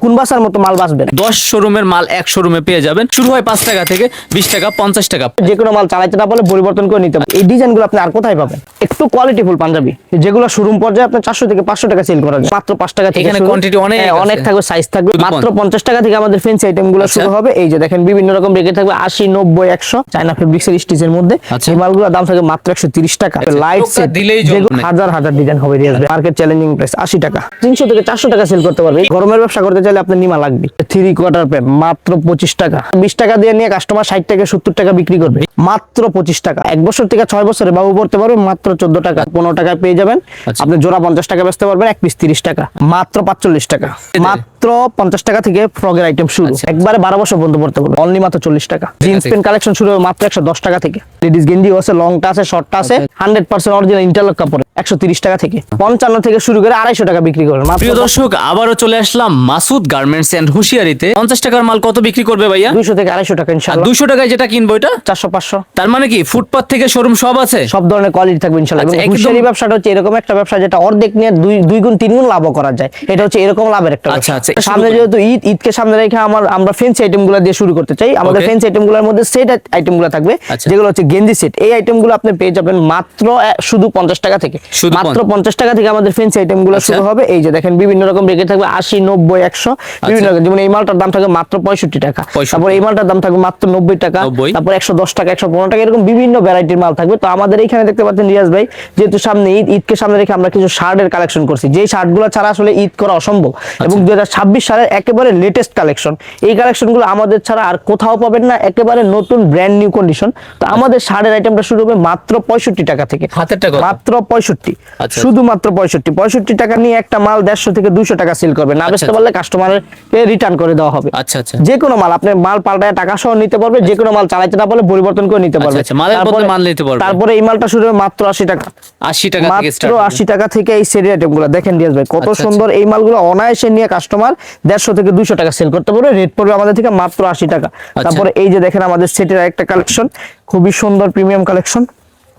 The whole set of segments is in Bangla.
কোন বাসার মতো মাল বাসবেন। 10 শোরুমের মাল এক শোরুমে পেয়ে যাবেন। শুরু হয় 5 টাকা থেকে 20 টাকা 50 টাকা। যে কোনো মাল চালাইতে না পারলে পরিবর্তন করে নিতে পারবেন। এই ডিজাইনগুলো আপনি আর কোথায় পাবেন? একটু কোয়ালিটিফুল পাঞ্জাবি যেগুলো শোরুম পর্যায়ে আপনার 400 থেকে 500 টাকা সেল করা যায়, মাত্র 5 টাকা থেকে এখানে কোয়ান্টিটি অনেক থাকবে, সাইজ থাকবে। মাত্র 50 টাকা থেকে আমাদের ফ্যান্সি আইটেমগুলো শুরু হবে। এই যে দেখেন বিভিন্ন রকম রেটে থাকবে 80, 90, 100 চায়না ফেব্রিক্সের স্টিচের মধ্যে। এই মালগুলোর দাম থাকে মাত্র 130 টাকা। লাইট সেট দিলেই হাজার হাজার ডিজাইন হবে। মার্কেট চ্যালেঞ্জিং প্রাইস 80 টাকা, 300 থেকে 400 টাকা সেল করতে পারবে। গরমের ব্যবসা করতে চাইলে আপনার নিমা লাগবে। 3 কোয়ার্টার প্যান্ট মাত্র 25 টাকা। 20 টাকা দিয়ে নিয়ে কাস্টমার 60 থেকে 70 টাকা বিক্রি করবে, মাত্র 25 টাকা। 1 বছর থেকে 6 বছরে বাবু পড়তে পারবে মাত্র 14 টাকা। 15 টাকায় পেয়ে যাবেন। আপনি জোড়া 50 টাকা বেচতে পারবেন, এক পিস 30 টাকা, মাত্র 45 টাকা। মাত্র 50 টাকা থেকে ফ্রকের আইটেম শুরু, একবারে 12 বছর পর্যন্ত পড়তে পারবে, অনলি মাত্র 40 টাকা। জিন্স প্যান্ট কালেকশন শুরু হবে মাত্র 110 টাকা থেকে। লেডিস গেঞ্জি আছে, লংটা আছে, শর্টটা আছে, 100% অরিজিনাল ইন্টারলক কাপড় 130 টাকা থেকে 55 থেকে শুরু করে 250 টাকা বিক্রি করবেন। প্রিয় দর্শক, আবারও চলে আসলাম মাসুদ গার্মেন্টস এন্ড হুশিয়ারিতে। 50 টাকার মাল কত বিক্রি করবে ভাইয়া? 200 থেকে 250 টাকা ইনশাআল্লাহ। 200 টাকায় যেটা কিনবো এটা 400, 500। তার মানে কি ফুটপাত থেকে শোরুম সব আছে, সব ধরনের কোয়ালিটি থাকবে ইনশাআল্লাহ। এবং হুশিয়ারি ব্যবসাটা হচ্ছে এরকম একটা ব্যবসা যেটা অর্ধেক নিয়ে 2 গুণ 3 গুণ লাভ করা যায়। এটা হচ্ছে এরকম লাভের একটা ব্যবসা। সামনে যেহেতু ঈদকে সামনে রেখে আমরা ফ্যান্সি আইটেমগুলো দিয়ে শুরু করতে চাই। আমাদের ফ্যান্সি আইটেমগুলোর মধ্যে সেট আইটেমগুলো থাকবে, যেগুলো হচ্ছে গেঞ্জি সেট। এই আইটেমগুলো আপনি পেয়ে যাবেন মাত্র শুধু 50 টাকা থেকে। মাত্র 50 টাকা থেকে আমাদের ফ্যান্সি আইটেমগুলো শুরু হবে। এই যে দেখেন বিভিন্ন রকম রেটে থাকবে 80, 90, 100 বিভিন্ন রকম। যেমন এই মালটার দাম থাকবে মাত্র 65 টাকা, তারপর এই মালটার দাম থাকবে মাত্র 90 টাকা, তারপর 110 টাকা, 115 টাকা, এরকম বিভিন্ন ভ্যারাইটির মাল থাকবে। তো আমাদের এইখানে দেখতে পাচ্ছেন রিয়াজ ভাই, যেহেতু সামনে ঈদকে সামনে রেখে আমরা কিছু শার্টের কালেকশন করছি, যে শার্টগুলো ছাড়া আসলে ঈদ করা অসম্ভব। এবং 2026 সালের একেবারে লেটেস্ট কালেকশন। এই কালেকশনগুলো আমাদের ছাড়া আর কোথাও পাবেন না, একেবারে নতুন ব্র্যান্ড নিউ কন্ডিশন। তো আমাদের শার্টের আইটেমটা শুরু হবে মাত্র 65 টাকা থেকে। মাত্র 65, শুধুমাত্র 65 টাকা নিয়ে একটা মাল 150 থেকে 200 টাকা সেল করবে। না বেচতে পারলে কাস্টমারের রিটার্ন করে দেওয়া হবে। যে কোনো মাল আপনি মাল পাল্টায় টাকা সহ নিতে পারবে, যে কোনো মাল চালাইতে না পারলে পরিবর্তন করে নিতে পারবে। তারপরে এই মালটা শুরু হবে মাত্র 80 টাকা। মাত্র 80 টাকা থেকে এই সেট আইটেমগুলো দেখেন রিয়াজ ভাই কত সুন্দর। এই মালগুলো অনায়াসে নিয়ে কাস্টমার 150 থেকে 200 টাকা সেল করতে পারবে। রেট পড়বে আমাদের থেকে মাত্র 80 টাকা। তারপরে এই যে দেখেন আমাদের সেটের একটা কালেকশন, খুবই সুন্দর প্রিমিয়াম কালেকশন।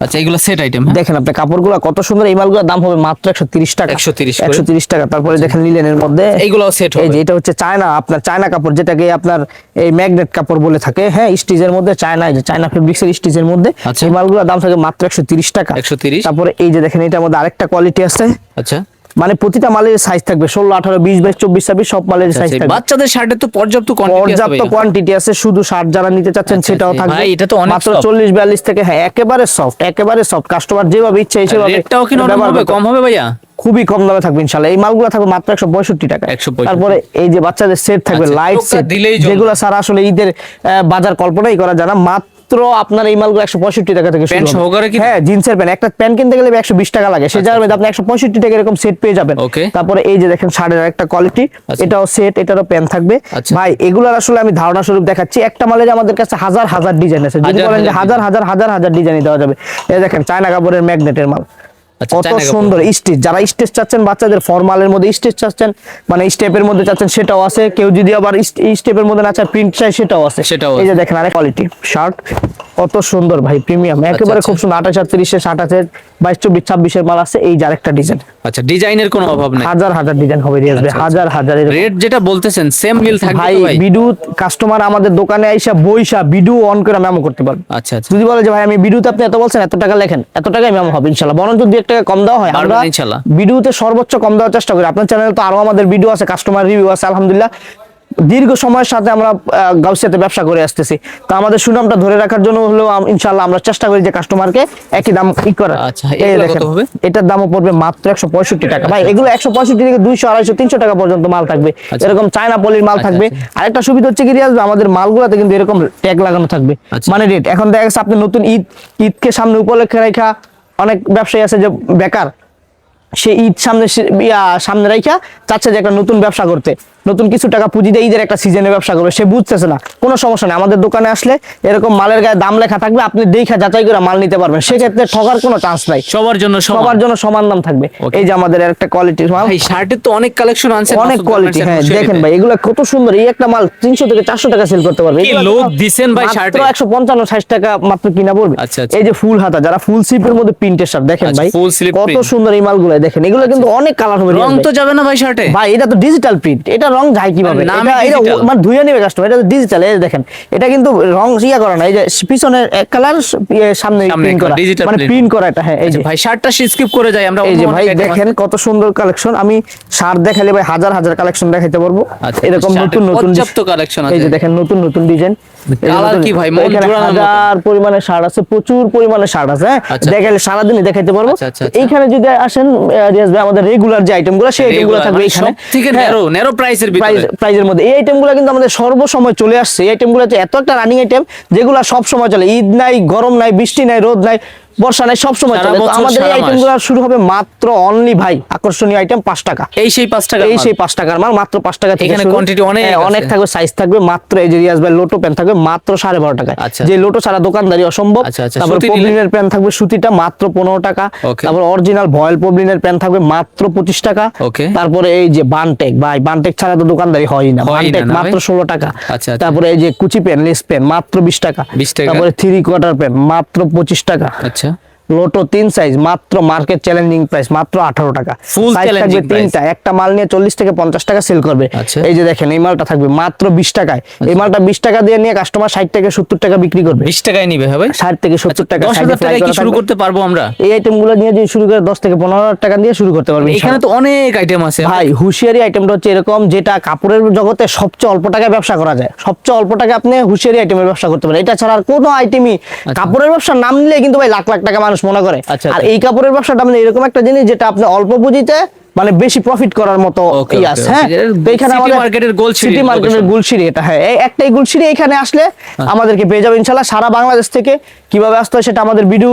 আচ্ছা, এগুলো সেট আইটেম। দেখেন আপনি কাপড়গুলো কত সুন্দর। এই মালগুলোর দাম হবে মাত্র 130 টাকা। 130 টাকা। তারপরে দেখেন লিলেনের মধ্যে এইগুলো সেট হবে। এই যে এটা হচ্ছে চায়না, আপনার চায়না কাপড়, যেটাকে আপনার এই ম্যাগনেট কাপড় বলে থাকে। হ্যাঁ, স্টিচের মধ্যে চায়না, এই যে চায়না ফেব্রিক্সের স্টিচের মধ্যে এই মালগুলোর দাম থাকে মাত্র 130 টাকা। 130। তারপরে এই যে দেখেন এটার মধ্যে আরেকটা কোয়ালিটি আছে। আচ্ছা, মানে প্রতিটা মালের সাইজ থাকবে 16, 18, 20, 22, 24, 26 সব মালের সাইজ থাকবে। বাচ্চাদের শার্টের তো পর্যাপ্ত কোয়ান্টিটি আছে। শুধু শার্ট যারা নিতে চাচ্ছেন সেটাও থাকবে। ভাই এটা তো অনেক মাত্র 40, 42 থেকে। হ্যাঁ, একেবারে সফট, একেবারে সফট। কাস্টমার যেভাবে ইচ্ছে সেভাবে। রেটটাও কি নরম হবে, কম হবে ভাইয়া? খুবই কম দামে থাকবে ইনশাআল্লাহ। এই মালগুলো থাকবে মাত্র 165 টাকা। তারপরে এই যে বাচ্চাদের সেট থাকবে, লাইট সেট, যেগুলো সারা আসলে ঈদের বাজার কল্পনাই করা যায় না। মাত্র আপনার এই মালগুলো 165 টাকা থেকে শুরু হবে। হ্যাঁ, জিন্সের প্যান্ট, একটা প্যান্ট কিনতে গেলে 120 টাকা লাগে, সেই জায়গায় আপনি 165 টাকা এরকম সেট পেয়ে যাবেন। তারপরে এই যে দেখেন শার্টের একটা কোয়ালিটি, এটাও সেট, এটারও প্যান্ট থাকবে। ভাই এগুলোর আসলে আমি ধারণা স্বরূপ দেখাচ্ছি। একটা মালের আমাদের কাছে হাজার হাজার ডিজাইন আছে। যদি বলেন যে হাজার হাজার হাজার হাজার ডিজাইন দেওয়া যাবে। এই দেখেন চায়না কাপড়ের ম্যাগনেটের মাল, কত সুন্দর স্টিচ। যারা স্টিচ চাচ্ছেন, বাচ্চাদের ফর্মালের মধ্যে স্টিচ চাচ্ছেন, মানে স্টেপের মধ্যে চাচ্ছেন, সেটাও আছে। কেউ যদি আবার স্টেপের মধ্যে না চায়, প্রিন্ট চাই, সেটাও আছে। এই যে দেখেন আরেক কোয়ালিটি শার্ট, কত সুন্দর ভাই, প্রিমিয়াম একেবারে, খুব সুন্দর। 28, 38, 60, 22, 24, 26 মাল আছে। এই যে আরেকটা ডিজাইন। আচ্ছা, ডিজাইনের কোনো অভাব নেই, হাজার হাজার ডিজাইন হবে রিয়াজ ভাই, হাজার হাজার। রেট যেটা বলতেছেন সেম মিল থাকবে ভাই। ভিডিও কাস্টমার আমাদের দোকানে আইসা বইসা ভিডিও অন করে মেমো করতে পারবে। আচ্ছা, যদি বলে যে ভাই আমি ভিডিওতে আপনি এত বলছেন, এত টাকা লেখেন, এত টাকায় মেমো হবে ইনশাআল্লাহ। বরং যদি 1 টাকা কম দেওয়া হয়, আমরা ভিডিওতে সর্বোচ্চ কম দেওয়ার চেষ্টা করি। আপনার চ্যানেলে তো আরো আমাদের ভিডিও আছে, কাস্টমার রিভিউ আছে, আলহামদুলিল্লাহ। দীর্ঘ সময়ের সাথে আমরা গাউসিয়াতে ব্যবসা করে আসতেছি। তো আমাদের সুনামটা ধরে রাখার জন্য হলেও ইনশাআল্লাহ আমরা চেষ্টা করি যে কাস্টমারকে একই দাম করার। এই দেখেন এটার দামও পড়বে মাত্র 165 টাকা। ভাই এগুলো 165 থেকে 200, 250, 300 টাকা পর্যন্ত মাল থাকবে। এরকম চায়না পলির মাল থাকবে। আরেকটা সুবিধা হচ্ছে কি রিয়াজ, আমাদের মালগুলোতে কিন্তু এরকম ট্যাগ লাগানো থাকবে, মানে রেট। এখন দেখা গেছে আপনি নতুন ঈদকে সামনে উপলক্ষে রেখা, অনেক ব্যবসায়ী আছে যে বেকার, সে ঈদ সামনে রাইখা চাচ্ছে যে একটা নতুন ব্যবসা করতে, নতুন কিছু টাকা পুঁজি দিয়ে ঈদের একটা সিজনে ব্যবসা করবে। সে বুঝতেছে না, কোনো সমস্যা নেই। আমাদের দোকানে আসলে এরকম মালের গায়ে দাম লেখা থাকবে, আপনি দেখা যাচাই করে মাল নিতে পারবেন। সেক্ষেত্রে ঠকার কোনো চান্স নাই, সবার জন্য সমান দাম থাকবে। এই যে আমাদের একটা কোয়ালিটির মাল। শার্টের তো অনেক কালেকশন আছে, অনেক কোয়ালিটি। হ্যাঁ দেখেন ভাই, এগুলো কত সুন্দর। এই একটা মাল 300 থেকে 400 টাকা সেল করতে পারবে। লোক দিবেন ভাই, শার্টে 155, 60 টাকা মাত্র কিনা পড়বে। এই যে ফুল হাতা, যারা ফুল স্লিপের মধ্যে প্রিন্টের শার্ট, দেখেন ভাই কত সুন্দর এই মালগুলো। দেখেন এগুলো কিন্তু অনেক কালার হবে। রং তো যাবে না ভাই শার্টে? ভাই এটা তো ডিজিটাল প্রিন্ট, এটা রং যায় কিভাবে, নামই এটা digital। মানে ধুয়ে নেবে কাস্টমার, এটা ডিজিটাল। এই দেখেন এটা কিন্তু রং ইয়া করা না, এই যে পিছনের এক কালার, সামনে প্রিন্ট করা, digital মানে print। প্রিন্ট করা এটা। হ্যাঁ এই যে ভাই শার্টটা স্কিপ করে যাই আমরা, এই যে অন্য ভাই অনেক item দেখেন আছে। কত সুন্দর কালেকশন, আমি শার্ট দেখালে ভাই হাজার হাজার কালেকশন দেখাইতে পারবো। আচ্ছা, এরকম শার্টের নতুন নতুন পর্যাপ্ত কালেকশন এই আছে। যে দেখেন নতুন নতুন ডিজাইন, কালার কি ভাই, মন জোড়ানোর মতো। হাজার পরিমাণে শার্ট আছে, প্রচুর পরিমাণে শার্ট আছে। হ্যাঁ আচ্ছা। দেখালে সারাদিনই দেখাইতে পারবো। আচ্ছা, আচ্ছা, আচ্ছা। এইখানে যদি আসেন রিয়াজ ভাই, আমাদের রেগুলার যে আইটেমগুলো, সেই আইটেমগুলো Regular, থাকবে মানে এখানে। সব থেকে হ্যাঁ, ন্যারো প্রাইসের ভিতরে। প্রাইজের মধ্যে এই আইটেমগুলো কিন্তু আমাদের সর্বসময় চলে আসছে। এই আইটেমগুলো হচ্ছে এত একটা রানিং আইটেম, যেগুলো সব সময় চলে। ঈদ নাই, গরম নাই, বৃষ্টি নাই, রোদ নাই, বর্ষা নাই, সব সময় সারা চলে। তো বছর, আমাদের এই সারা মাস। আইটেমগুলো শুরু হবে মাত্র অনলি ভাই আকর্ষণীয় আইটেম 5 টাকা। এই সেই 5 টাকা, এই সেই 5 টাকার মাল, মাত্র 5 টাকা থেকে এখানে শুরু। quantity অনেক হ্যাঁ, আছে। অনেক থাকবে, সাইজ থাকবে মাত্র। এই যে রিয়াজ ভাই লোটো প্যান্ট থাকবে মাত্র 12.5 টাকায়। আচ্ছা। যে লোটো ছাড়া দোকানদারি অসম্ভব। আচ্ছা, আচ্ছা, তারপর সুতি নিলে? পবলিনের প্যান্ট থাকবে, সুতিটা মাত্র 15 টাকা। Okay। তারপর অরিজিনাল ভয়েল পবলিনের প্যান্ট থাকবে মাত্র 25 টাকা। Okay। তারপরে এই যে বানটেক, ভাই বানটেক ছাড়া তো দোকানদারি হয় না। হয় না, বানটেক না মাত্র ভাই? 16 টাকা। আচ্ছা, আচ্ছা। তারপরে এই যে কুচি প্যান্ট, লেস প্যান্ট মাত্র 20 টাকা। 20 টাকা। তারপরে 3/4 প্যান্ট মাত্র 25 টাকা। আচ্ছা, লোটো 3 সাইজ মাত্র মার্কেট চ্যালেঞ্জিং প্রাইস মাত্র 18 টাকা। Full সাইজ থাকবে challenging price। 3টা, একটা মাল নিয়ে 40 থেকে 50 টাকা সেল করবে। আচ্ছা। এই যে দেখেন এই মালটা থাকবে মাত্র 20 টাকায়। এই মালটা 20 টাকা দিয়ে নিয়ে কাস্টমার 60 থেকে 70 টাকা বিক্রি করবে। 20 টাকায় নিবে হবে। 60 থেকে 70 টাকা। 10,000 টাকায় কি শুরু করতে পারবো আমরা? এই আইটেমগুলো নিয়ে যদি শুরু করে 10 থেকে 15,000 টাকা দিয়ে শুরু করতে পারবে। এখানে তো অনেক আইটেম আছে ভাই হুঁশিয়ারি আইটেমটা হচ্ছে এরকম, যেটা কাপড়ের জগতে সবচেয়ে অল্প টাকায় ব্যবসা করা যায়। সবচেয়ে অল্প টাকায় আপনি হুঁশিয়ারি আইটেমের ব্যবসা করতে পারেন। এটা ছাড়া আর কোনো আইটেমই, কাপড়ের ব্যবসার নাম নিলে কিন্তু ভাই লাখ লাখ টাকা মানুষ মনে করে। আচ্ছা, আর আচ্ছা। এই কাপড়ের ব্যবসাটা মানে এরকম একটা জিনিস, যেটা আপনি অল্প পুঁজিতে মানে বেশি প্রফিট করার মতো Okay, ই okay, আছে। okay। হ্যাঁ তো এখানে City আমাদের market এর গোলসিঁড়ি সিটি মার্কেটের location। গুলশিরি, এটা হ্যাঁ এই একটাই গুলশিরি। এখানে আসলে আমাদেরকে পেয়ে যাবে ইনশাআল্লাহ। সারা বাংলাদেশ থেকে কিভাবে আসতে হয় সেটা আমাদের ভিডিও,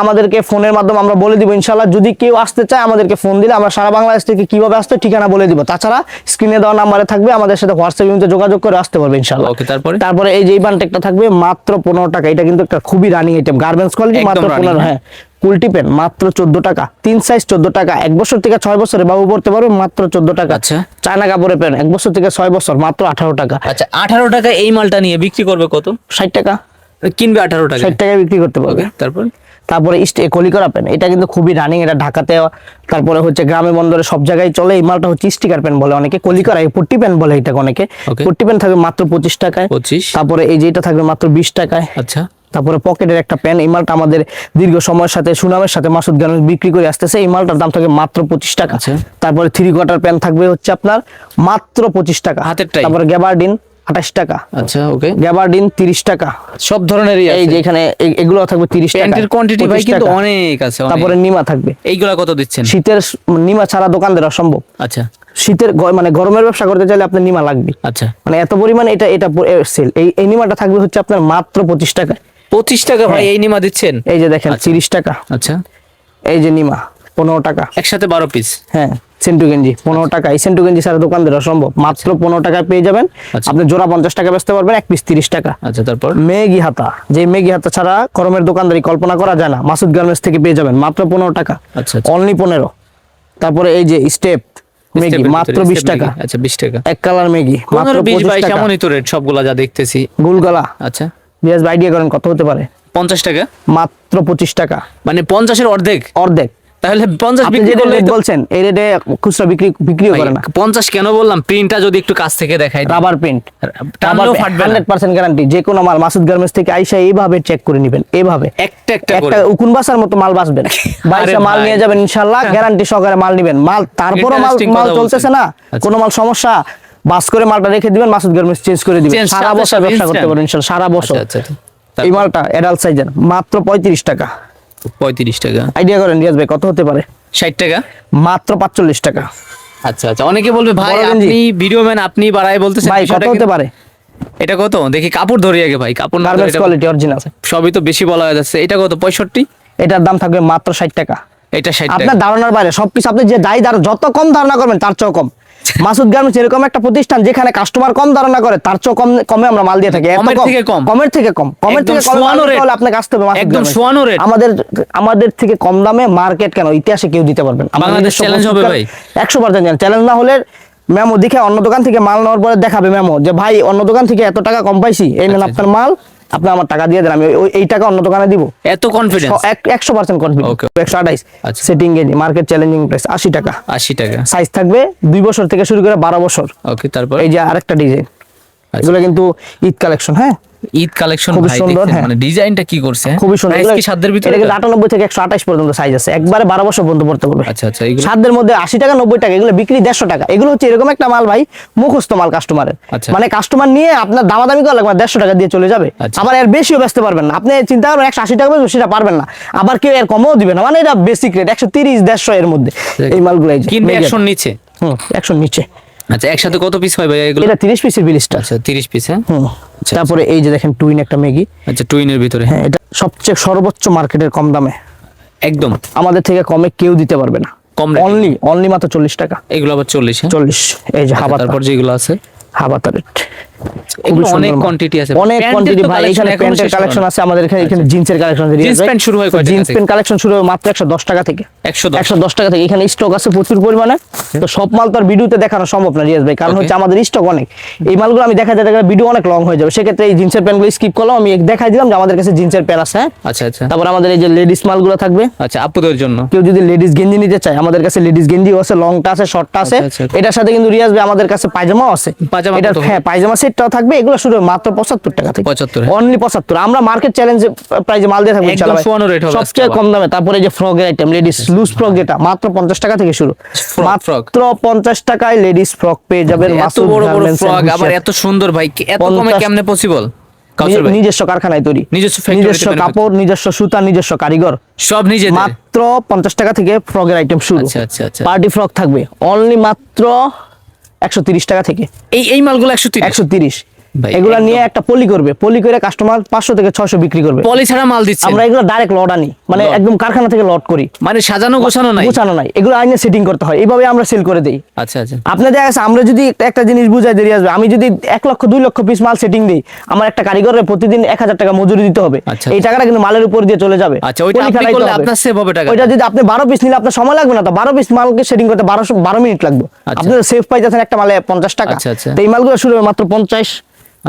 আমাদেরকে ফোনের মাধ্যমে আমরা বলে দিব ইনশাআল্লাহ। যদি কেউ আসতে চায় আমাদেরকে ফোন দিলে আমরা সারা বাংলাদেশ থেকে কিভাবে আসতে হয় ঠিকানা বলে দিব। তাছাড়া স্ক্রিনে দেওয়া নাম্বারে থাকবে, আমাদের সাথে হোয়াটসঅ্যাপে যোগাযোগ করে আসতে পারবে ইনশাআল্লাহ। Okay, তারপরে? তারপরে এই যে এই বানটেকটা থাকবে মাত্র 15 টাকা। এটা কিন্তু একটা খুবই রানিং আইটেম, গার্মেন্টস কোয়ালিটি, একদম মাত্র running, 15। হ্যাঁ কুলটি পেন মাত্র 14 টাকা। 3 সাইজ 14 টাকা। 1 বছর থেকে 6 বছরে বাবু পড়তে পারবে মাত্র 14 টাকা। আচ্ছা। চায়না কাপড়ের পেন 1 বছর থেকে 6 বছর মাত্র 18 টাকা। আচ্ছা, 18 টাকা এই মালটা নিয়ে বিক্রি করবে কত? 60 টাকা। কিনবে 18 টাকা। 60 টাকায় বিক্রি করতে পারবে। তারপর তারপরে কলিকরা পেন, এটা কিন্তু খুবই রানিং, এটা ঢাকাতে, তারপরে হচ্ছে গ্রামে বন্দরে সব জায়গায় চলে। এই মালটা হচ্ছে স্টিকার পেন বলে অনেকে, কলিকরা পট্টি পেন বলে এটাকে অনেকে। Okay। পট্টি পেন থাকবে মাত্র 25 টাকায়। 25। তারপরে এই যে এটা থাকবে মাত্র 20 টাকায়। আচ্ছা, তারপরে পকেটের একটা পেন, এই মালটা আমাদের দীর্ঘ সময়ের সাথে সুনামের সাথে মাসুদ গার্মেন্টস বিক্রি করে আসতেছে। এই মালটার দাম থাকবে মাত্র 25 টাকা। আচ্ছা। তারপরে 3/4 পেন থাকবে হচ্ছে আপনার মাত্র 25 টাকা। হাতেরটাই? তারপরে গ্যাবার্ডিন 28 টাকা। আচ্ছা, ওকে। গ্যাবার্ডিন 30 টাকা। সব ধরনেরই আছে। এই যে এখানে এগুলো থাকবে 30 টাকা। প্যান্টের কোয়ান্টিটি ভাই 25 কিন্তু টাকা। অনেক আছে, অনেক। তারপরে নিমা থাকবে। এইগুলা কত দিচ্ছেন? শীতের নিমা ছাড়া দোকানদার অসম্ভব। আচ্ছা, শীতের মানে গরমের ব্যবসা করতে চাইলে আপনার নিমা লাগবে। আচ্ছা। মানে এত পরিমাণ এটা সেল। এই নিমাটা থাকবে হচ্ছে আপনার মাত্র 25 টাকা। 25 টাকা ভাই হ্যাঁ। এই নিমা দিচ্ছেন? এই যে দেখেন আচ্ছা। 30 টাকা। আচ্ছা, এই যে নিমা 15 টাকা। একসাথে 12 পিস। হ্যাঁ সেন্টু গেঞ্জি 15 টাকা। এই সেন্টু গেঞ্জি ছাড়া দোকানদার অসম্ভব। মাত্র 15 টাকায় পেয়ে যাবেন। আচ্ছা। আপনি জোড়া 50 টাকা বেচতে পারবেন, এক পিস 30 টাকা। আচ্ছা, তারপর মেগি হাতা, যে মেগি হাতা ছাড়া গরমের দোকানদারি কল্পনা করা যায় না, মাসুদ গার্মেন্টস থেকে পেয়ে যাবেন মাত্র 15 টাকা। আচ্ছা, আচ্ছা। অনলি 15। তারপরে এই যে স্টেপ মেগি স্টেপের মাত্র ভিতরে, 20 স্টেপ টাকা। মেগি। আচ্ছা, 20 টাকা। এক কালার মেগি মাত্র 15 20 25 22 টাকা। এমনই তো রেট সবগুলা যা দেখতেছি। গুলগলা আচ্ছা, বিয়াস আইডিয়া করেন কত হতে পারে? 50 টাকা। মাত্র 25 টাকা। মানে 50 এর অর্ধেক। অর্ধেক। তাহলে 50 আপনি বিক্রি যে করলে রেট বলছেন এই রেটে খুচরা বিক্রিও করে না। 50 কেন বললাম? প্রিন্টটা যদি একটু কাছ থেকে দেখাই, রাবার প্রিন্ট, টানলেও ফাটবে না। 100% গ্যারান্টি। যে কোনো মাল মাসুদ গার্মেন্টস থেকে আইসা এইভাবে চেক করে নেবেন, এইভাবে একটা একটা করে। উকুন বাসার মতো মাল বাসবেন। বাইসা মাল ভাই। নিয়ে যাবেন ইনশাআল্লাহ, গ্যারান্টি সহকারে মাল নেবেন। মাল তারপরও Interesting মাল কথা চলতেছে বলছেন। না, আচ্ছা। কোনো মাল সমস্যা, বাস করে মালটা রেখে দিবেন, মাসুদ গার্মেন্টস চেঞ্জ করে দিবেন। Change, সারা সাথে বছর সাথে ব্যবসা করতে instant। পারবেন ইনশাআল্লাহ, সারা বছর। আচ্ছা, আচ্ছা। এই মালটা অ্যাডাল্ট সাইজের মাত্র 35 টাকা। 35 টাকা। আইডিয়া করেন রিয়াজ ভাই কত হতে পারে? 60 টাকা। মাত্র 45 টাকা। আচ্ছা, আচ্ছা। অনেকে বলবে ভাই বড় গেঞ্জি। আপনি ভিডিও ম্যান, আপনি বাড়ায় বলতেছেন। ভাই কত বিষয়টা হতে কিন্তু- পারে? এটা কত দেখি, কাপড় ধরি আগে ভাই, কাপড় না ধরে গার্মেন্টস এটা- কোয়ালিটি অরিজিনাল। সবই তো বেশি বলা হয়ে যাচ্ছে। এটা কত? 65। এটার দাম থাকবে মাত্র 60 টাকা। এটা 60 আপনার টাকা। ধারণার বাইরে সবকিছু। আপনি যে যত কম ধারণা করবেন তার চেয়েও কম। মাসুদ গার্মেন্টস এরকম একটা প্রতিষ্ঠান যেখানে কাস্টমার কম ধারণা করে তার চেয়েও কমে আমরা মাল দিয়ে থাকি। এত কমের থেকে কম? কমের থেকে কম। কমের একদম থেকে কম সোয়ানো rate। আপনাকে আসতে হবে মাসুদ একদম গার্মেন্টস। সোয়ানো rate। আমাদের থেকে কম দামে মার্কেট কেন ইতিহাসে কেউ দিতে পারবেন। বাংলাদেশ challenge হবে ভাই। 100% চ্যালেঞ্জ না হলে মেমো দেখে অন্য দোকান থেকে মাল নেওয়ার পরে দেখাবে মেমো যে ভাই অন্য দোকান থেকে এত টাকা কম পাইছি, এই নেন আচ্ছা। আপনার মাল, আপনি আমার টাকা দিয়ে দেন, আমি এই টাকা অন্য দোকানে দিব। এত কনফিডেন্স? 100% কনফিডেন্স। 128 আচ্ছা। সেটিং গেঞ্জি মার্কেট চ্যালেঞ্জিং প্রাইস 80 টাকা। 80 টাকা। সাইজ থাকবে 2 বছর থেকে শুরু করে 12 বছর। ওকে, তারপর এই যে আরেকটা ডিজাইন, এগুলো কিন্তু ঈদ কালেকশন। হ্যাঁ, ঈদ কালেকশন খুবই ভাই সুন্দর, দেখছেন হ্যাঁ। মানে ডিজাইনটা কি করছে, খুবই সুন্দর। প্রাইস কি সাধ্যের ভিতরে? এটা কিন্তু 98 থেকে 128 পর্যন্ত সাইজ আছে, একবারে 12 বছর পর্যন্ত পড়তে পারবে। আচ্ছা আচ্ছা, এগুলো সাধ্যের মধ্যে 80 টাকা 90 টাকা, এগুলো বিক্রি 150 টাকা। এগুলো হচ্ছে এরকম একটা মাল ভাই, মুখস্থ মাল কাস্টমারের। আচ্ছা। মানে কাস্টমার নিয়ে আপনার দামাদামি করা লাগবে, 150 টাকা দিয়ে চলে যাবে। আচ্ছা। আবার এর বেশিও বেচতে পারবেন না, আপনি চিন্তা করেন 180 টাকা বেচবেন, সেটা পারবেন না। আবার কেউ এর কমও দিবে না, মানে এটা বেসিক রেট 130 150 এর মধ্যে এই মালগুলো। এই যে কিন্তু 100 নিচে। 100 নিচে। আচ্ছা, একসাথে কত পিস হয় ভাই এগুলো? এটা 30 পিসের বিলিস্টার। আচ্ছা, 30 পিস। হ্যাঁ, তারপরে এই যে দেখেন টুইন একটা ম্যাগি। আচ্ছা, টুইনের ভিতরে। হ্যাঁ, এটা সবচেয়ে সর্বোচ্চ মার্কেটের কম দামে, একদম আমাদের থেকে কমে কেউ দিতে পারবে না। কম rate? অনলি মাত্র 40 টাকা। এগুলো আবার 40? হ্যাঁ, 40। এই যে হাবাতা, তারপর যেগুলো আছে হাবাতা রেট এগুলো অনেক কোয়ান্টিটি আছে, অনেক প্যান্টের কোয়ান্টিটি তো ভাই। collection এখানে এখনো প্যান্টের শেষ হলো কালেকশন না। আছে আমাদের এখানে। এখানে জিন্সের কালেকশন আছে। জিন্স প্যান্ট শুরু হয় কয় টাকা জিন্স থেকে? প্যান্ট কালেকশন শুরু হয় মাত্র 110 টাকা থেকে। 110? 110 টাকা থেকে। এখানে স্টক আছে প্রচুর পরিমাণে। তো সব মাল তো আর ভিডিওতে দেখানো সম্ভব না রিয়াজ ভাই, কারণ Okay. হচ্ছে আমাদের স্টক অনেক। এই মালগুলো আমি দেখাতে দেখাতে ভিডিও অনেক লং হয়ে যাবে, সেক্ষেত্রে এই জিন্সের প্যান্টগুলো স্কিপ করলাম। আমি দেখাই দিলাম যে আমাদের কাছে জিন্সের প্যান্ট আছে। হ্যাঁ, আচ্ছা আচ্ছা তারপর আমাদের এই যে লেডিস মালগুলো থাকবে। আচ্ছা, আপুদের জন্য কেউ যদি লেডিস গেঞ্জি নিতে চায়, আমাদের কাছে লেডিস গেঞ্জিও আছে, লংটা আছে, শর্টটা আছে। আচ্ছা, আচ্ছা। এটার সাথে কিন্তু রিয়াজ ভাই আমাদের কাছে পায়জামাও আছে। পায়জামা এটা কত? হ্যাঁ, পায়জামা সেটটাও থাকবে। এগুলো শুরু মাত্র 75 টাকা থেকে। 75? অনলি 75। আমরা মার্কেট চ্যালেঞ্জ প্রাইজে মাল দিয়ে থাকবো একদম ইনশাআল্লাহ ভাই। শোয়ানো rate হবে সবচেয়ে আজকে কম দামে। তারপরে এই যে ফ্রকের আইটেম, লেডিস লুজ ফ্রক, যেটা মাত্র 50 টাকা থেকে শুরু। ফ্রক। মাত্র 50 টাকায় লেডিস ফ্রক পেয়ে যাবেন। এত মাসুদ বড় বড় গার্মেন্টস ফ্রক, এন্ড আবার এত সুন্দর ভাই, এত কমে 50 কেমনে পসিবল? কাউসার ভাই নিজস্ব কারখানায় তৈরি, নিজস্ব factory তে নিজস্ব manufacture। কাপড়, নিজস্ব সুতা, নিজস্ব কারিগর। সব নিজেদের? মাত্র 50 টাকা থেকে ফ্রকের আইটেম শুরু। আচ্ছা আচ্ছা আচ্ছা, পার্টি ফ্রক থাকবে অনলি মাত্র 130 টাকা থেকে। এই মালগুলো 130? 130। ভাই, এগুলা একদম। নিয়ে একটা পলি করবে, পলি করে কাস্টমার 500 থেকে 600 বিক্রি করবে। পলি ছাড়া মাল দিচ্ছে? আমরা এগুলো ডাইরেক্ট লট আনি, মানে Lot? একদম কারখানা থেকে লট করি। মানে সাজানো গোছানো নাই? গোছানো নাই, এগুলো আইনে সেটিং করতে হয়, এইভাবে আমরা সেল করে দেই। আচ্ছা আচ্ছা, আপনাদের দেখা গেছে আমরা যদি একটা জিনিস বুঝাই দেরি আসবে, আমি যদি 1 লক্ষ 2 লক্ষ পিস মাল সেটিং দিই, আমার একটা কারিগরের প্রতিদিন 1000 টাকা মজুরি দিতে হবে। আচ্ছা, এই টাকাটা কিন্তু মালের উপর দিয়ে চলে যাবে। আচ্ছা, ওইটা পলি আপনি খাটাইতে করলে হবে। আপনার সেভ হবে টাকা? ওইটা যদি আপনি 12 পিস নিলে আপনার সময় লাগবে না, তো 12 পিস মালকে সেটিং করতে 12 মিনিট লাগবে। আচ্ছা। আপনার সেভ পাই যাচ্ছেন একটা মালে 50 টাকা। আচ্ছা, আচ্ছা। তো এই মালগুলো শুরু হবে মাত্র 50।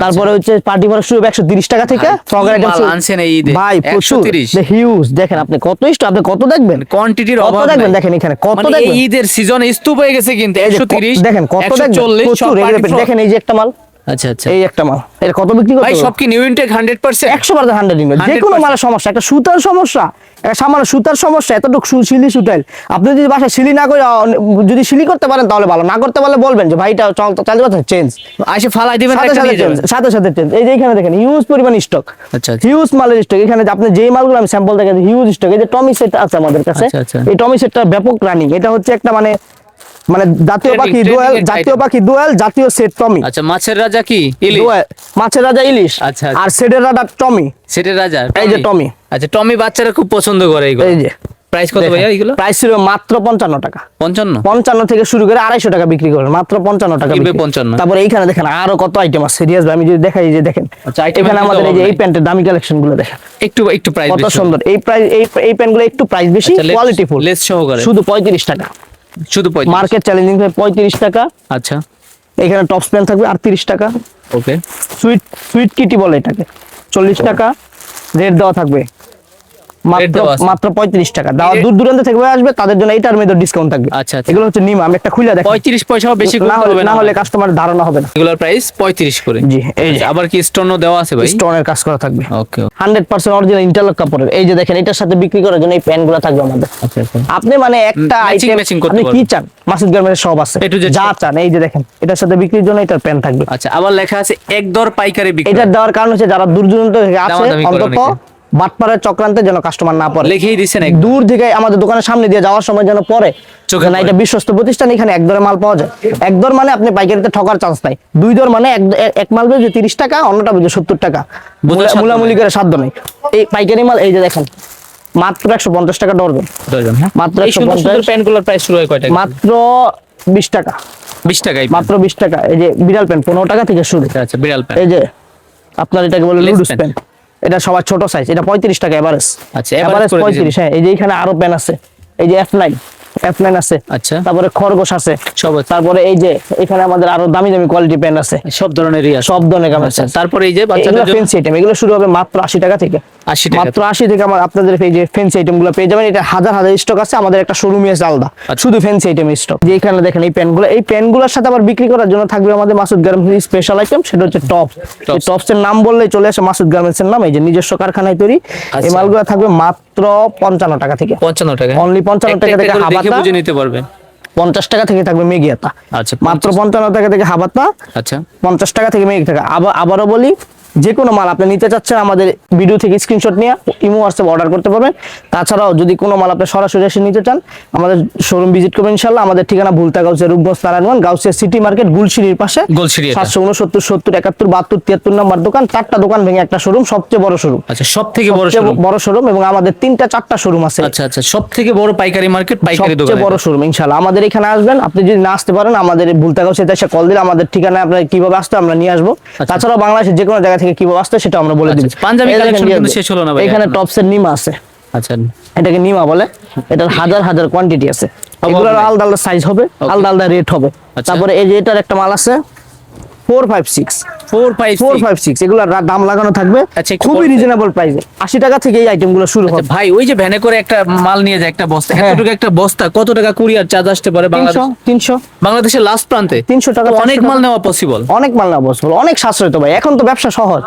তারপরে হচ্ছে পার্টি ফ্রক শুরু হবে 130 টাকা থেকে। ভাই, ফ্রকের কি আইটেম মাল আনছেন এই ঈদে? ভাই প্রচুর 130? হিউজ। দেখেন আপনি কত স্টক, আপনি কত দেখবেন, কোয়ান্টিটির কত অভাব দেখবেন। নাই। দেখেন এখানে কত মানে এই দেখবেন। ঈদের সিজন স্তূপ হয়ে গেছে কিন্তু। এই যে 130 দেখেন কত দেখবেন, 140 সব প্রচুর। party frock। দেখেন এই যে একটা মাল, আচ্ছা আচ্ছা এই একটা মাল, এটা কত বিক্রি করতে ভাই, হবে? সব কি নিউ ইনটেক 100%? 100% 100 যে কোনো 100%? মালের সমস্যা, একটা সুতার সমস্যা, একটা সামান্য সুতার সমস্যা, এতটুকু সিলি সুতাইল, আপনি যদি বাসায় সিলি না করে যদি সিলি করতে পারেন তাহলে ভালো, না করতে পারলে বলবেন যে ভাই এটা চালতে পারছেন চেঞ্জ, আসে ফালাই দিবেন, সাথে একটা সাথে নিয়ে যাবেন। চেঞ্জ, সাথে সাথে চেঞ্জ। এই যে এখানে দেখেন হিউজ পরিমাণ স্টক, আচ্ছা আচ্ছা, হিউজ মালের স্টক। এখানে যে আপনি যেই মালগুলো আমি স্যাম্পল দেখেন হিউজ স্টক। এই যে টমি সেট আছে আমাদের কাছে। আচ্ছা, আচ্ছা। এই টমি সেটটা ব্যাপক রানিং। এটা হচ্ছে একটা মানে জাতীয় Trending, পাখি trending দোয়েল, এর জাতীয় item। পাখি দোয়েল, জাতীয় সেট টমি। আচ্ছা, মাছের রাজা কি ইলিশ? দোয়েল, মাছের রাজা ইলিশ, আচ্ছা, আচ্ছা। আর সেটের রাজা টমি। সেটের রাজা এই যে টমি। আচ্ছা, টমি বাচ্চারা খুব পছন্দ করে এইগুলো। এই যে প্রাইস কত ভাইয়া এগুলো? প্রাইস ছিল মাত্র 55 টাকা। 55? 55 থেকে শুরু করে 250 টাকা বিক্রি করবেন, মাত্র 55 টাকা কিনবে বিক্রি। 55? তারপরে এইখানে দেখেন আরো কত আইটেম আছে সিরিয়াস ভাই, আমি যদি দেখাই যে দেখেন আচ্ছা, item এখানে এর আমাদের এই যে অভাব এই নেই। প্যান্টের দামি কালেকশন গুলো দেখেন, একটু প্রাইস কত বেশি। সুন্দর। এই প্রাইস এই প্যান্টগুলো একটু প্রাইস বেশি, আচ্ছা, লেস- কোয়ালিটি ফুল, লেস সহকারে। শুধু 35 টাকা। শুধু 35? মার্কেট চ্যালেঞ্জিং 35 টাকা। আচ্ছা, এখানে টপস প্যান্ট থাকবে 38 টাকা। ওকে। সুইট কিটি বলে এটাকে, 40 টাকা। রেট দেওয়া থাকবে মাত্র দেওয়া আছে। মাত্র 35 টাকা। দূর দূরান্ত থেকে আসবে তাদের জন্য এটার মধ্যে ডিসকাউন্ট থাকবে। আচ্ছা, আচ্ছা। এগুলো হচ্ছে নিম, আমি একটা খুলে দেখাই, 35 পয়সাও বেশি না করতে হবে হলে না হলে কাস্টমার ধারণা হবে না। এগুলোর প্রাইস 35 করে? জি, এই যে আচ্ছা, আবার কি স্টোনও দেওয়া আছে ভাই? স্টোনের কাজ করা থাকবে, ওকে। 100% অরিজিনাল ইন্টারলক কাপড়ের। এই যে দেখেন এটার সাথে বিক্রি করার জন্য এই প্যান্টগুলো থাকবে আমাদের। আচ্ছা আচ্ছা, আপনি মানে একটা Matching আইটেম matching করতে আপনি কি পারবেন। চান, মাসুদ গার্মেন্টস সব আছে, A to Z যা সব। চান। এই যে দেখেন এটার সাথে বিক্রির জন্য এটার প্যান্ট থাকবে। আচ্ছা, আবার লেখা আছে এক দর পাইকারি বিক্রি। এটার দেওয়ার কারণ হচ্ছে যারা দূর দূরান্ত থেকে আছে দামাদামি করে অন্তত অনেকে। বাটপাড়ার চক্রান্তে যেন কাস্টমার না পড়ে, লিখেই দিছেন দূর থেকে আমাদের দোকানের সামনে দিয়ে যাওয়ার সময় যেন পড়ে চোখে যে না, পড়ে। এটা বিশ্বস্ত প্রতিষ্ঠান, এখানে এক দরে মাল পাওয়া যায়। এক দর মানে আপনি পাইকারিতে ঠকার চান্স নাই। দুই দর মানে এক মাল বেচে 30 টাকা, অন্যটা বেচে 70 টাকা, বোঝার সাধ্য মুলামুলি করে সাধ্য নাই। এই পাইকারি মাল এই যে দেখেন মাত্র 150 টাকা ডরবেন, ডজন। হ্যাঁ, মাত্র এই সুন্দর 150 সুন্দর প্যান্টগুলোর প্রাইস শুরু হয় কয় টাকা? মাত্র 20 টাকা, 20 টাকাই মাত্র 20 টাকা। এই যে বিড়াল প্যান্ট 15 টাকা থেকে শুরু। আচ্ছা, বিড়াল প্যান্ট। এই যে আপনার এটাকে বলে Lace লুডুস pant। প্যান্ট, এটা সবার ছোট সাইজ, এটা 35 টাকা এভারেজ। আচ্ছা, এভারেজ average করে 35। হ্যাঁ, এই যে এখানে আরো প্যান্ট আছে, এই যে F9 F9 আছে, আচ্ছা তারপরে খরগোশ আছে সব আছে। তারপরে এই যে এখানে আমাদের আরো দামি দামি কোয়ালিটি পেন আছে, সব ধরনেরই আছে। সব ধরনের কাম আছে। তারপরে এই যে এগুলো বাচ্চাদের জন্য ফ্যান্সি আইটেম, এগুলো শুরু হবে মাত্র 80 টাকা থেকে। 80 টাকা মাত্র 80 থেকে আমার আপনাদের এই যে ফ্যান্সি আইটেম গুলো পেয়ে যাবেন। এটা হাজার হাজার স্টক আছে, আমাদের একটা শোরুমই আছে আলাদা শুধু ফ্যান্সি আইটেম স্টক। যে এখানে দেখেন এই পেনগুলো, এই পেনগুলোর সাথে আবার বিক্রি করার জন্য থাকবে আমাদের মাসুদ গার্মেন্টস স্পেশাল আইটেম, সেটা হচ্ছে টপ। এই টপস এর নাম বললেই চলে আসে মাসুদ গার্মেন্টস এর নাম, এই যে নিজস্ব কারখানায় তৈরি। এই মালগুলো থাকবে মাত্র 55 টাকা থেকে। 55 টাকা, অনলি 55 টাকা থেকে দেখে হাবাতা, বুঝে নিতে পারবেন। 50 টাকা থেকে থাকবে মেগিয়াতা। আচ্ছা মাত্র 55 টাকা থেকে হাবাতা, আচ্ছা 50 টাকা থেকে মেগি টাকা। আবারও বলি, যে কোনো মাল আপনি নিতে চাচ্ছেন আমাদের ভিডিও থেকে স্ক্রিনশট নিয়ে ইমো হোয়াটসঅ্যাপ অর্ডার করতে পারবেন। তাছাড়াও যদি কোনো মাল আপনি সরাসরি এসে নিতে চান আমাদের শোরুম ভিজিট করবেন ইনশাআল্লাহ। আমাদের ঠিকানা ভুলতা গাউসিয়া রূপগঞ্জ নারায়ণগঞ্জ, গাউসিয়া সিটি মার্কেট গুলশিরির পাশে, গোলশিরি এটা। 769 70 71 72 73 নম্বর দোকান। 4টা দোকান ভেঙে একটা শোরুম, সবচেয়ে বড় শোরুম। আচ্ছা সব থেকে বড় সবচেয়ে শোরুম। বড় শোরুম, এবং আমাদের 3টা 4টা শোরুম আছে। আচ্ছা আচ্ছা সব থেকে বড় পাইকারি মার্কেট, পাইকারি দোকান, সবচেয়ে বড় শোরুম ইনশাআল্লাহ। আমাদের এখানে আসবেন, আপনি যদি না আসতে পারেন আমাদের ভুলতা গাউসিয়াতে এসে কল দিলে আমাদের ঠিকানায় আপনার কিভাবে আসতে আমরা নিয়ে আসবো। তাছাড়াও বাংলাদেশের যে কোনো জায়গা থেকে কিভাবে আসতে সেটা আমরা বলে দিই। পাঞ্জাবি কালেকশন কিন্তু শেষ হলো না ভাই। এখানে টপসের নিমা আছে, আচ্ছা এটাকে নিমা বলে। এটার হাজার হাজার কোয়ান্টিটি আছে, এগুলোর আলাদা আলাদা সাইজ হবে, আলাদা আলাদা রেট হবে। তারপরে এই যে এটার একটা মাল আছে 456, 456 এগুলোর দাম লাগানো থাকবে খুবই রিজনেবল প্রাইসে। 80 টাকা থেকে এই আইটেমগুলো শুরু হবে। ভাই ওই যে ভ্যানে করে একটা মাল নিয়ে যায় একটা বস্তা, এতটুকু একটা বস্তা কত টাকা কুরিয়ার চার্জ আসতে পারে বাংলাদেশ? 300 বাংলাদেশের লাস্ট প্রান্তে 300 টাকা, তো অনেক মাল নেওয়া পসিবল, অনেক মাল নেওয়া পসিবল, অনেক সাশ্রয় তো ভাই। এখন তো ব্যবসা সহজ,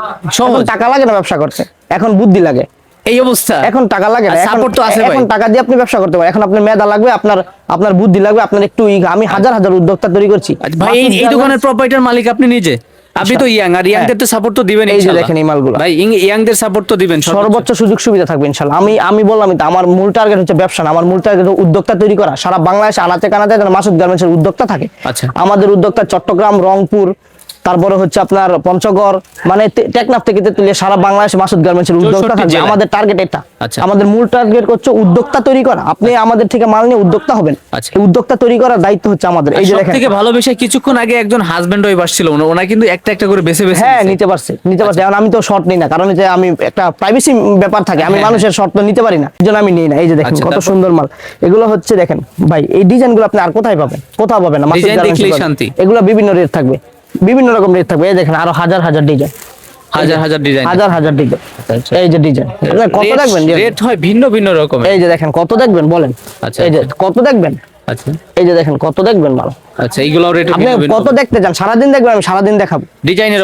এখন টাকা লাগে না ব্যবসা করতে, এখন বুদ্ধি লাগে। এই অবস্থা এখন টাকা লাগে না, সাপোর্ট তো আছে ভাই। এখন টাকা দিয়ে আপনি ব্যবসা করতে পারেন। এখন আপনার মেধা লাগবে, আপনার বুদ্ধি লাগবে, আপনার একটু আমি হাজার হাজার উদ্যোক্তা তৈরি করছি ভাই। এই দোকানের প্রোপাইটার মালিক আপনি নিজে, আপনি তো ইয়াং, আর ইয়াংদের তো সাপোর্ট তো দিবেন এই যে ইনশাআল্লাহ। দেখেন এই মালগুলো ভাই ইয়াংদের সাপোর্ট তো দিবেন, সর্বোচ্চ সুযোগ সুবিধা থাকবে ইনশাআল্লাহ। আমি বললাম তো আমার মূল টার্গেট হচ্ছে ব্যবসা না, আমার মূল টার্গেট উদ্যোক্তা তৈরি করা। সারা বাংলাদেশে আনাচে কানাচে যেন মাসুদ গার্মেন্টসের উদ্যোক্তা থাকে। আচ্ছা আমাদের উদ্যোক্তা চট্টগ্রাম, রংপুর, তারপরে হচ্ছে আপনার পঞ্চগড়, মানে টেকনাফ থেকে তেতুলিয়া, সারা বাংলাদেশে মাসুদ গার্মেন্টসের উদ্যোক্তা থাকবে। আমাদের টার্গেট এটা। আচ্ছা। আমাদের মূল টার্গেট হচ্ছে উদ্যোক্তা তৈরি করা। আপনি আমাদের থেকে মাল নিয়ে উদ্যোক্তা হবেন, আচ্ছা। এই উদ্যোক্তা তৈরি করার দায়িত্ব হচ্ছে আমাদের। এই যে দেখেন থেকে ভালোবেসে কিছুক্ষণ আগে একজন হাজবেন্ড ওয়াইফ আসছিল, ওনা কিন্তু একটা একটা করে বেছে বেছে হ্যাঁ নিতে পারছে। এখন আমি তো শর্ট নিই না, কারণ যে আমি একটা প্রাইভেসি ব্যাপার থাকে, আমি মানুষের শর্ট তো নিতে পারি না, এই জন্য আমি নিই না। এই যে দেখেন কত সুন্দর মাল, এগুলো হচ্ছে দেখেন ভাই, এই ডিজাইনগুলো আপনি আর কোথায় পাবেন? কোথাও পাবেন না, মাসুদ গার্মেন্টসে শান্তি। এগুলো বিভিন্ন রেট থাকবে, বিভিন্ন রকম রেট থাকবে। এই দেখেন আরো হাজার হাজার ডিজাইন, হাজার হাজার ডিজাইন, হাজার হাজার ডিজাইন। এই যে ডিজাইন কত দেখবেন, রেট হয় ভিন্ন ভিন্ন রকম। এই যে দেখেন কত দেখবেন বলেন, আচ্ছা এই যে কত দেখবেন, আচ্ছা এই যে দেখেন কত দেখবেন মাল। আচ্ছা এইগুলো রেট আপনি কত দেখতে চান? সারাদিন দেখবেন, আমি সারাদিন দেখাবো। ডিজাইনের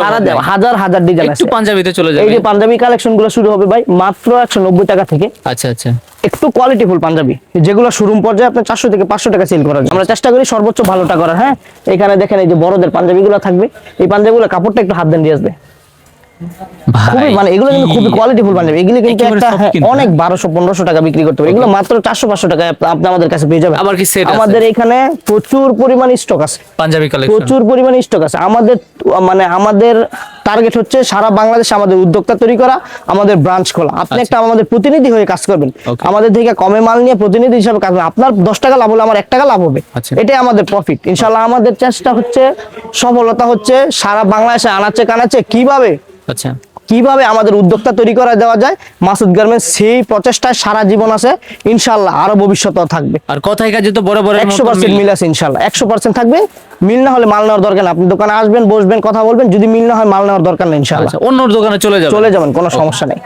হাজার হাজার ডিজাইন আছে। একটু পাঞ্জাবিতে চলে যাবে। এই যে পাঞ্জাবি কালেকশন গুলো শুরু হবে ভাই মাত্র 190 টাকা থেকে। আচ্ছা আচ্ছা একটু কোয়ালিটিফুল পাঞ্জাবি, যেগুলো শোরুম পর্যায়ে আপনার 400 থেকে 500 টাকা সেল করা যায়। আমরা চেষ্টা করি সর্বোচ্চ ভালোটা করার। হ্যাঁ, এখানে দেখেন এই যে বড়দের পাঞ্জাবিগুলো থাকবে, এই পাঞ্জাবিগুলো কাপড়টা একটু হাত দেন দিয়ে আসবে, খুবই মানে এগুলো কিন্তু খুবই কোয়ালিটিফুল পাঞ্জাবি। এগুলো কিন্তু একটা অনেক 1200-1500 টাকা বিক্রি করতে পারে, এগুলো মাত্র 400-500 টাকায় আপনি আমাদের কাছে পেয়ে যাবেন। আবার কি সেট আছে? আমাদের এখানে প্রচুর পরিমাণ স্টক আছে, পাঞ্জাবি কালেকশন প্রচুর পরিমাণ স্টক আছে। আমাদের টার্গেট হচ্ছে সারা বাংলাদেশে আমাদের উদ্যোক্তা তৈরি করা, আমাদের ব্রাঞ্চ খোলা। আপনি একটা আমাদের প্রতিনিধি হয়ে কাজ করবেন, আমাদের থেকে কমে মাল নিয়ে প্রতিনিধি হিসাবে কাজ করবেন। আপনার 10 টাকা লাভ হলে আমার 1 টাকা লাভ হবে, এটাই আমাদের প্রফিট ইনশাআল্লাহ। আমাদের চেষ্টা হচ্ছে, সফলতা হচ্ছে সারা বাংলাদেশে আনাচে কানাচে কিভাবে আমাদের উদ্যোক্তা তৈরি করা দেওয়া যায়। মাসুদ গার্মেন্টস সেই প্রচেষ্টায় সারা জীবন আছে ইনশাআল্লাহ, আরো ভবিষ্যতেও থাকবে। আর কথায় কাজে তো বরাবর 100% মিল আছে ইনশাআল্লাহ, 100% থাকবে। মিল না হলে মাল নেওয়ার দরকার না, আপনি দোকানে আসবেন, বসবেন, কথা বলবেন, যদি মিল না হয় মাল নেওয়ার দরকার নেই ইনশাআল্লাহ। অন্য দোকানে চলে যাবেন, কোনো সমস্যা নেই।